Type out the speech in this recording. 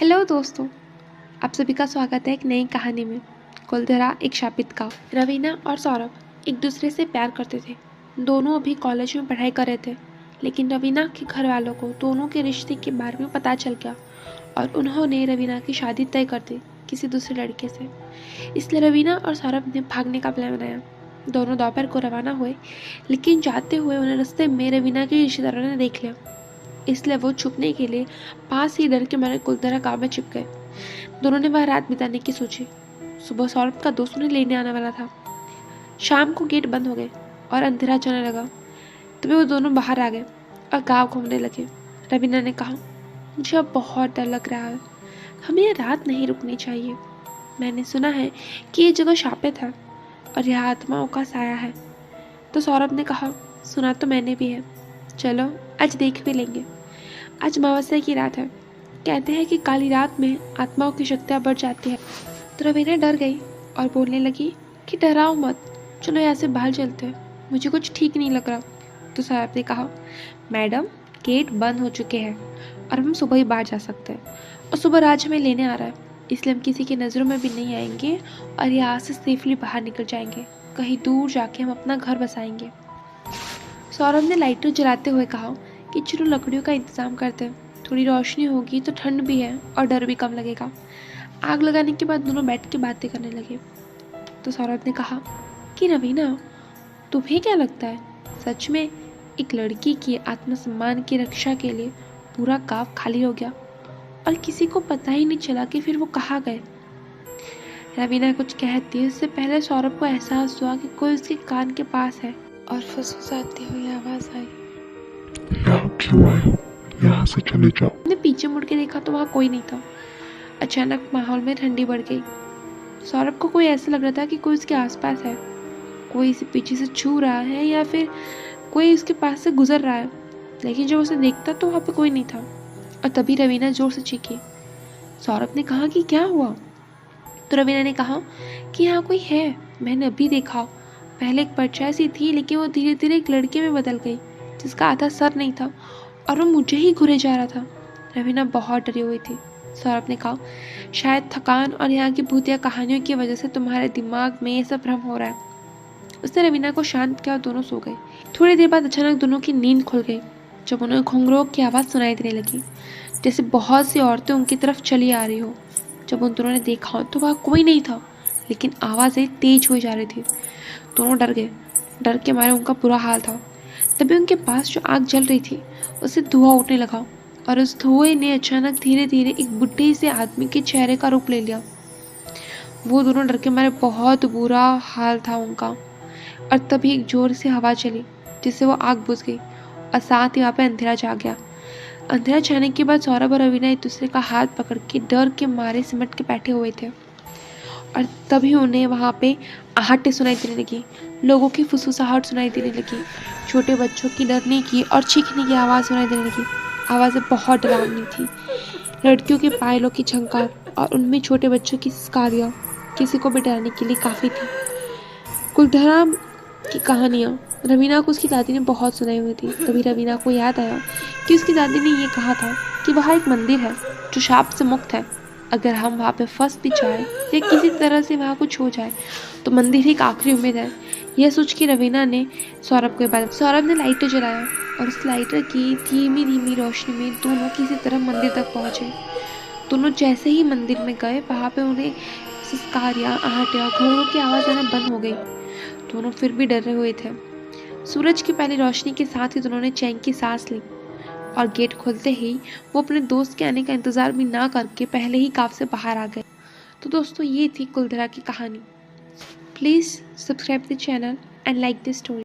Hello दोस्तों, आप सभी का स्वागत है एक नई कहानी में। कुलधरा एक शापित गाँव। रवीना और सौरभ एक दूसरे से प्यार करते थे। दोनों अभी कॉलेज में पढ़ाई कर रहे थे, लेकिन रवीना के घर वालों को दोनों के रिश्ते के बारे में पता चल गया और उन्होंने रवीना की शादी तय कर दी किसी दूसरे लड़के से। इसलिए रवीना और सौरभ ने भागने का प्लान बनाया। दोनों दोपहर को रवाना हुए, लेकिन जाते हुए उन्हें रास्ते में रवीना के रिश्तेदारों ने देख लिया। इसलिए वो छुपने के लिए पास ही डर के मारे कुलधरा गांव में छिप गए। दोनों ने वह रात बिताने की सोची। सुबह सौरभ का दोस्त उन्हें लेने आने वाला था। शाम को गेट बंद हो गए और अंधेरा जाने लगा। तभी वो दोनों बाहर आ गए और गांव घूमने लगे। रवीना ने कहा, मुझे अब बहुत डर लग रहा है, हमें ये रात नहीं रुकनी चाहिए। मैंने सुना है कि ये जगह शापित है और यह आत्माओं का साया है। तो सौरभ ने कहा, सुना तो मैंने भी है, चलो आज देख भी लेंगे। आज अमावस्या की रात है। कहते हैं कि काली रात में आत्माओं की शक्तियाँ बढ़ जाती है। तो रवीना डर गई और बोलने लगी कि डराओ मत, चलो यहाँ से बाहर चलते हैं, मुझे कुछ ठीक नहीं लग रहा। तो सौरभ ने कहा, मैडम गेट बंद हो चुके हैं और हम सुबह ही बाहर जा सकते हैं, और सुबह राज हमें लेने आ रहा है, इसलिए हम किसी की नज़रों में भी नहीं आएंगे और यहाँ से सेफली बाहर निकल जाएंगे। कहीं दूर जाके हम अपना घर बसाएंगे। सौरभ ने लाइटर जलाते हुए कहा कि चलो लकड़ियों का इंतजाम करते हैं, थोड़ी रोशनी होगी तो ठंड भी है और डर भी कम लगेगा। आग लगाने के बाद दोनों बैठ के बातें करने लगे। तो सौरभ ने कहा कि रवीना, तुम्हें क्या लगता है, सच में एक लड़की की आत्मसम्मान की रक्षा के लिए पूरा गांव खाली हो गया और किसी को पता ही नहीं चला कि फिर वो कहाँ गए? रवीना कुछ कहती उससे पहले सौरभ को एहसास हुआ कि कोई उसके कान के पास है और फुसफुसाती हुई आवाज आई, यहाँ क्यों आए? यहाँ से चले जाओ। ने पीछे मुड़ के देखा तो वहाँ कोई नहीं था। अचानक माहौल में ठंडी बढ़ गई। सौरभ को कोई ऐसा लग रहा था कि कोई उसके आसपास है, कोई इसे पीछे से छू रहा है या फिर कोई उसके पास से गुजर रहा है। लेकिन जब उसे देखता तो वहाँ पे कोई नहीं था। और तभी रवीना जोर से चीखी। सौरभ ने कहा कि क्या हुआ? तो रवीना ने कहा कि यहाँ कोई है, मैंने अभी देखा। पहले एक परछाई सी थी, लेकिन वो धीरे धीरे एक लड़के में बदल गई जिसका आधा सर नहीं था और वो मुझे ही घूरे जा रहा था। रवीना बहुत डरी हुई थी। सौरभ ने कहा, शायद थकान और यहाँ की भूतिया कहानियों की वजह से तुम्हारे दिमाग में ये सब भ्रम हो रहा है। उसने रवीना को शांत किया और दोनों सो गए। थोड़ी देर बाद अचानक दोनों की नींद खुल गई जब उन्हें घुंघरूओं की आवाज़ सुनाई देने लगी, जैसे बहुत सी औरतें उनकी तरफ चली आ रही हो। जब उन दोनों ने देखा तो वहाँ कोई नहीं था, लेकिन आवाज़ें तेज हुई जा रही थी। दोनों डर गए। डर के मारे उनका बुरा हाल था। तभी उनके पास जो आग जल रही थी उससे धुआं उठने लगा और उस धुएं ने अचानक धीरे धीरे एक बुढ़े से आदमी के चेहरे का रूप ले लिया। वो दोनों डर के मारे बहुत बुरा हाल था उनका। और तभी एक जोर से हवा चली जिससे वो आग बुझ गई और साथ ही वहाँ पे अंधेरा छा गया। अंधेरा छाने के बाद सौरभ और रवीना एक दूसरे का हाथ पकड़ के डर के मारे सिमट के बैठे हुए थे। और तभी उन्हें वहाँ पे आहटें सुनाई देने लगी, लोगों की फुसफुसाहट सुनाई देने लगी, छोटे बच्चों की डरने की और चीखने की आवाज़ सुनाई देने लगी। आवाज़ें बहुत डरावनी थी। लड़कियों के पायलों की झंकार और उनमें छोटे बच्चों की सिसकारियाँ किसी को भी डराने के लिए काफ़ी थी। कुलधरा की कहानियाँ रवीना को उसकी दादी ने बहुत सुनाई हुई थी। तभी रवीना को याद आया कि उसकी दादी ने ये कहा था कि वहाँ एक मंदिर है जो शाप से मुक्त है। अगर हम वहाँ पे फंस भी जाए या किसी तरह से वहाँ कुछ हो जाए तो मंदिर ही एक आखिरी उम्मीद है। यह सोच के रवीना ने सौरभ को बताया। सौरभ ने लाइटर जलाया और उस लाइटर की धीमी धीमी रोशनी में दोनों किसी तरह मंदिर तक पहुँचे। दोनों जैसे ही मंदिर में गए वहाँ पे उन्हें सिसकारियाँ, आहटियाँ, घोड़ों की आवाज़ आना बंद हो गई। दोनों फिर भी डरे हुए थे। सूरज की पहली रोशनी के साथ ही दोनों ने चैन की सांस ली और गेट खुलते ही वो अपने दोस्त के आने का इंतज़ार भी ना करके पहले ही गाँव से बाहर आ गए। तो दोस्तों, ये थी कुलधरा की कहानी। Please subscribe the channel and like this story.